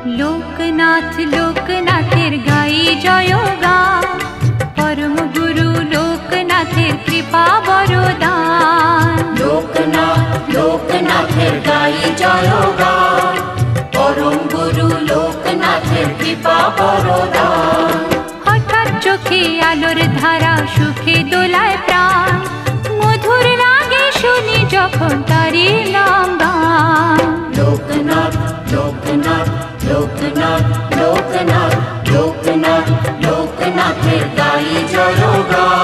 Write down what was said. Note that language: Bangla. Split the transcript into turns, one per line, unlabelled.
লোকনাথ লোকনাথের গাই জয়গান, পরম গুরু লোকনাথের কৃপা বরদান।
লোকনাথ লোকনাথের গাই জয়গান, পরম গুরু লোকনাথের কৃপা বরদান।
হঠাৎ চোখে আলোর ধারা, সুখে দোলায় প্রাণ, মধুর লাগে শুনি যখন তারি নাম গান।
লোকনাথ লোকনাথ লোকনাথ লোকনাথ লোকনাথ লোকনাথের গাই জয়গান।